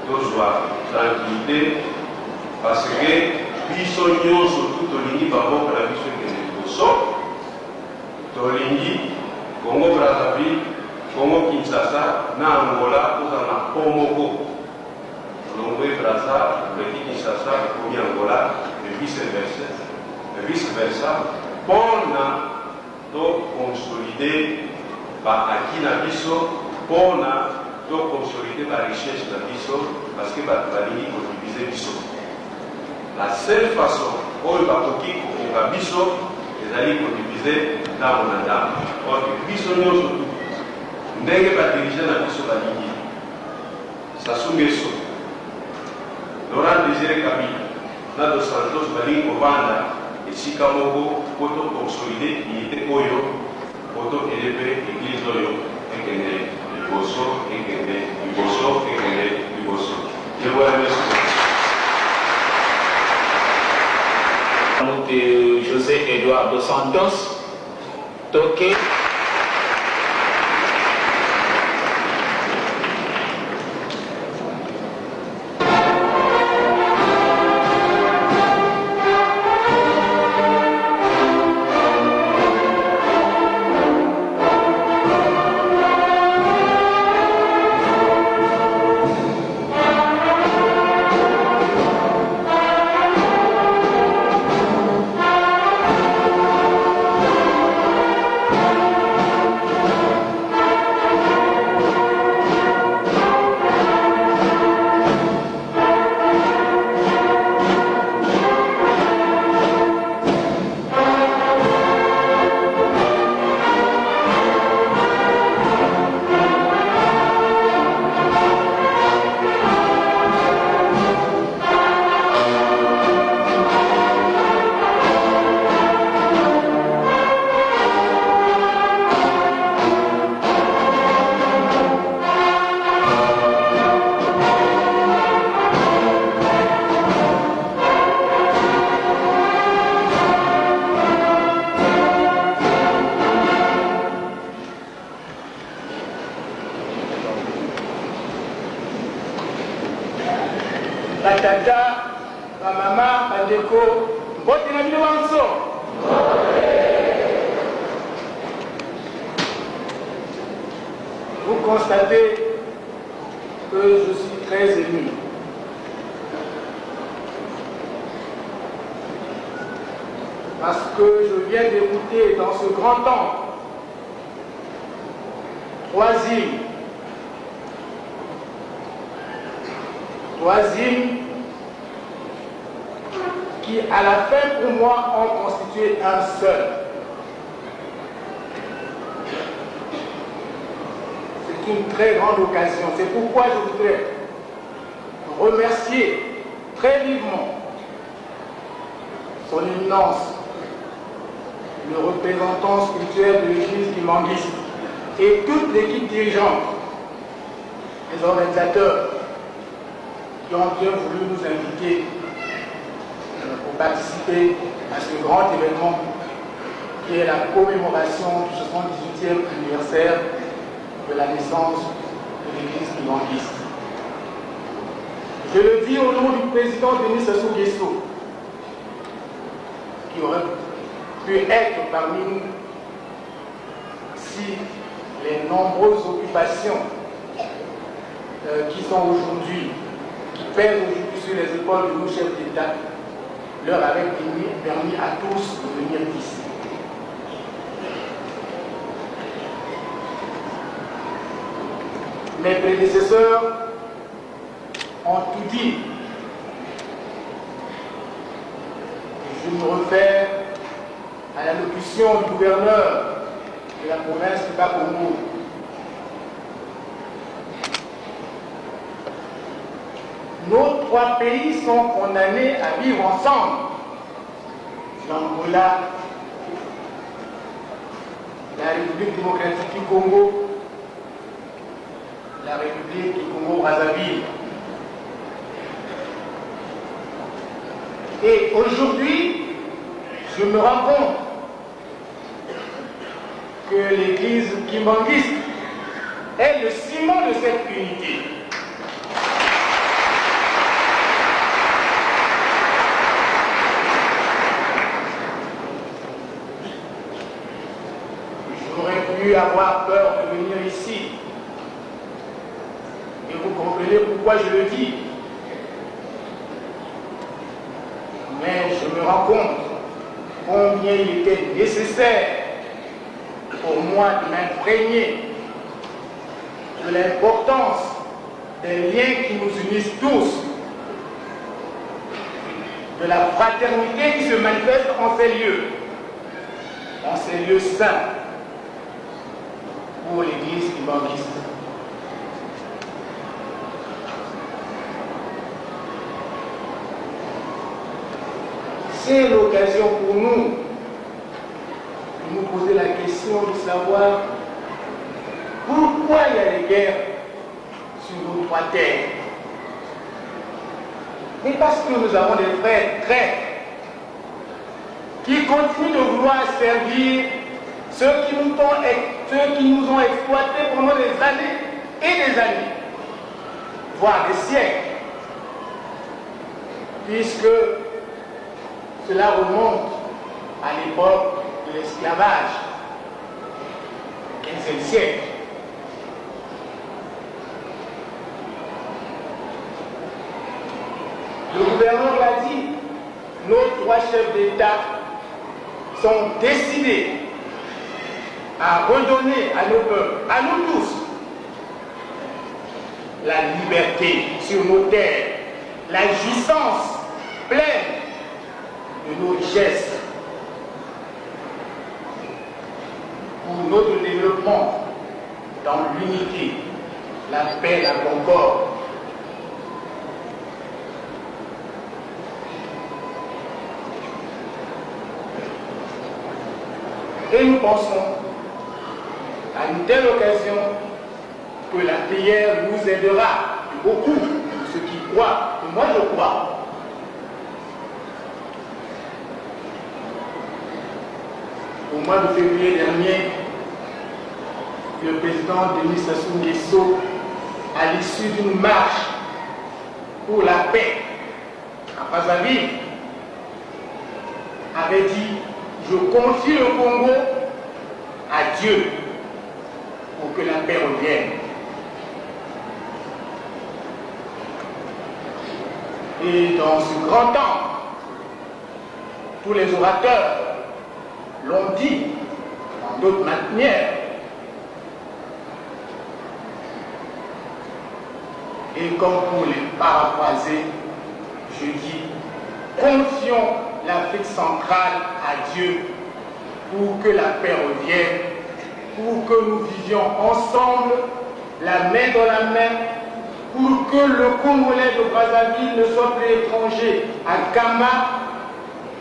tozwa tranquillité, parce que biso nyonso tu tolingi bamboka na biso ekende liboso, tolingi Congo Brazzaville, Congo Kinshasa na Angola tozala na po moko, Longwe Brazza leki Kinshasa ekomi Angola, et vice versa, mpona tokonsolider baaki na biso, mpona tokonsolider barichesse na biso, parce que bato balingi kodivize biso. La seule façon oyo bakoki kokoka biso ezali kodivize ndambo na ndambo. Donc biso nyonso tu ndenge badirige na biso balingi, Sassou Nguesso, Laurent Désiré Kabila na Dos Santos balingi kovanda esika moko po tokonsolide unité oyo, po toeleve église oyo ekende liboso, ekende liboso, ekende liboso. Je vous remercie. José Eduardo Santos, Toqué. Batata, ma maman, ma déco, botte na bino wanso. Vous constatez que je suis très ému. Parce que je viens d'écouter dans ce grand temple 3 hymnes qui, à la fin, pour moi, ont constitué un seul. C'est une très grande occasion. C'est pourquoi je voudrais remercier très vivement son éminence, le représentant spirituel de l'Église kimbanguiste et toute l'équipe dirigeante, les organisateurs qui ont bien voulu nous inviter pour participer à ce grand événement qui est la commémoration du 78e anniversaire de la naissance de l'Église kimbanguiste. Je le dis au nom du président Denis Sassou Nguesso, qui aurait pu être parmi nous si les nombreuses occupations qui sont aujourd'hui, qui pèsent aujourd'hui sur les épaules de nos chefs d'État, leur avaient permis à tous de venir ici. Mes prédécesseurs ont tout dit. Je me réfère à l'allocution du gouverneur de la province du Bas-Congo. Nos 3 pays sont condamnés à vivre ensemble. L'Angola, la République démocratique du Congo, la République du Congo-Brazzaville. Et aujourd'hui, je me rends compte que l'Église kimbanguiste est le ciment de cette unité. J'aurais pu avoir peur de venir ici. Et vous comprenez pourquoi je le dis. Mais je me rends compte combien il était nécessaire pour moi de m'imprégner de l'importance des liens qui nous unissent tous, de la fraternité qui se manifeste en ces lieux saints pour l'Église kimbanguiste. C'est l'occasion pour nous de nous poser la question de savoir pourquoi il y a des guerres sur nos 3 terres. mais parce que nous avons des frères traîtres qui continuent de vouloir servir ceux qui nous ont exploités pendant des années et des années, voire des siècles, puisque cela remonte à l'époque de l'esclavage, 15e siècle. Le gouverneur l'a dit, nos trois chefs d'État sont décidés à redonner à nos peuples, à nous tous, la liberté sur nos terres, la jouissance pleine de nos richesses pour notre développement dans l'unité, la paix, la concorde. Et nous pensons, à une telle occasion, que la prière nous aidera beaucoup, ceux qui croient, et moi je crois. Au mois de février dernier, le président Denis Sassou Nguesso, à l'issue d'une marche pour la paix à Brazzaville, avait dit: je confie le Congo à Dieu pour que la paix revienne. Et dans ce grand temps, tous les orateurs l'ont dit en d'autres manières. Et comme pour les paraphraser, je dis: confions l'Afrique centrale à Dieu pour que la paix revienne, pour que nous vivions ensemble, la main dans la main, pour que le Congolais de Brazzaville ne soit plus étranger à Gama,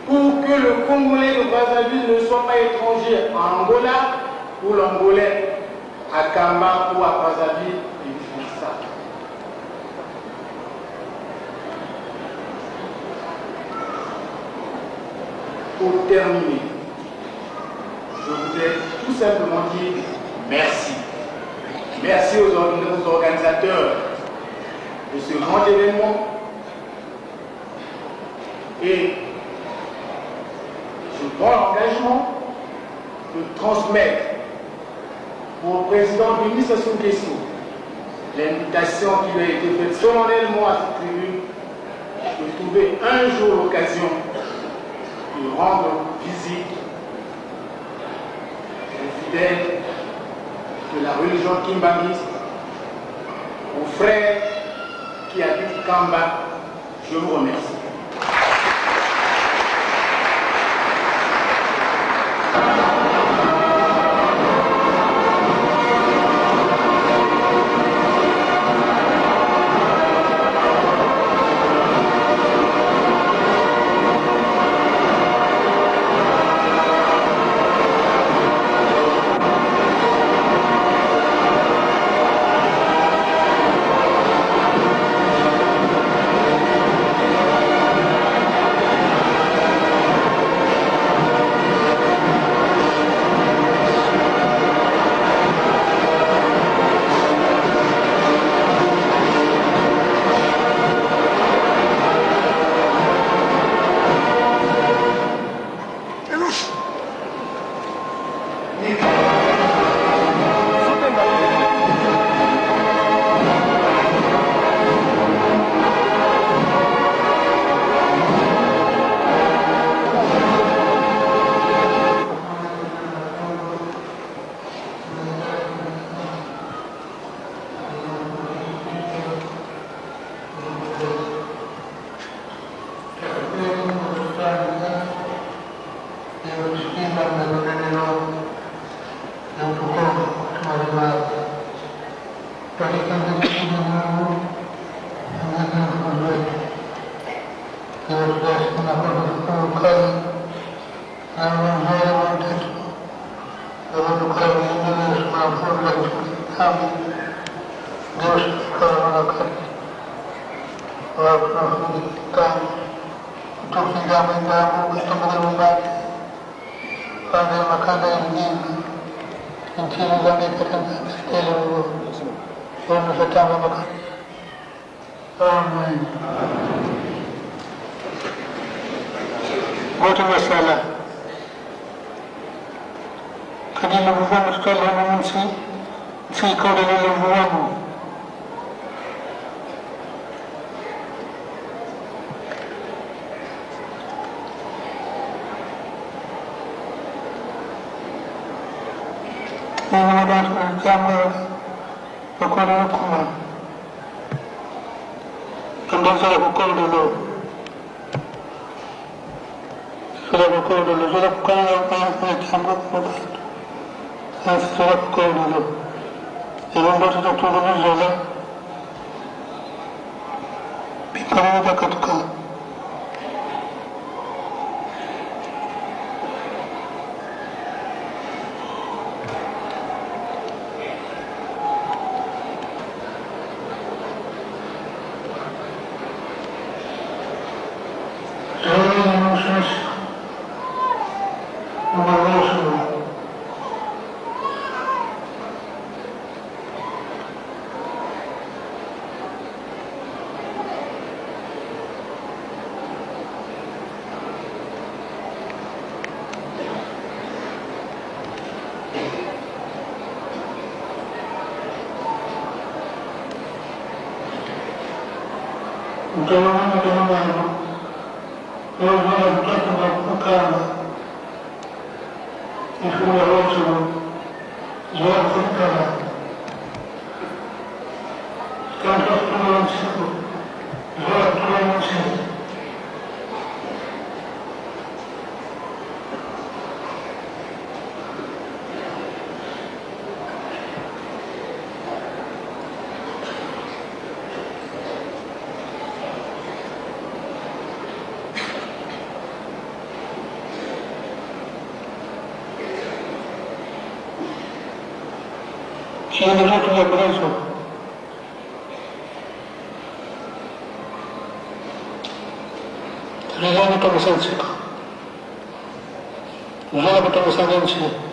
pour que le Congolais de Brazzaville ne soit pas étranger à Angola, ou l'Angolais à Gama ou à Brazzaville, et vice-versa. Pour terminer, je voudrais tout simplement dire merci. Merci aux organisateurs de ce grand événement. Et je prends l'engagement de transmettre au président Denis Sassou Nguesso l'invitation qui lui a été faite solennellement à cette tribune de trouver un jour l'occasion de rendre visite aux fidèles de la religion kimbangiste, aux frères qui habitent Kamba. Je vous remercie. Tunafunga tukiingia mwenzangu kutoka nyumbani pande makanda ya mjini nchini Zambia Tanzania stele huo unashatanga makanda. Amen. Wote masala kadina mvua tukala nchi kodi ile mvua Jambo bakora kuma kandoza kukondolo sura kukondolo sura kukana jambo kuma sura kukondolo yombo tutotolo zola pipara bakatuka Siendo ya preso. Regalo para los ancianos. Regalo para los ancianos.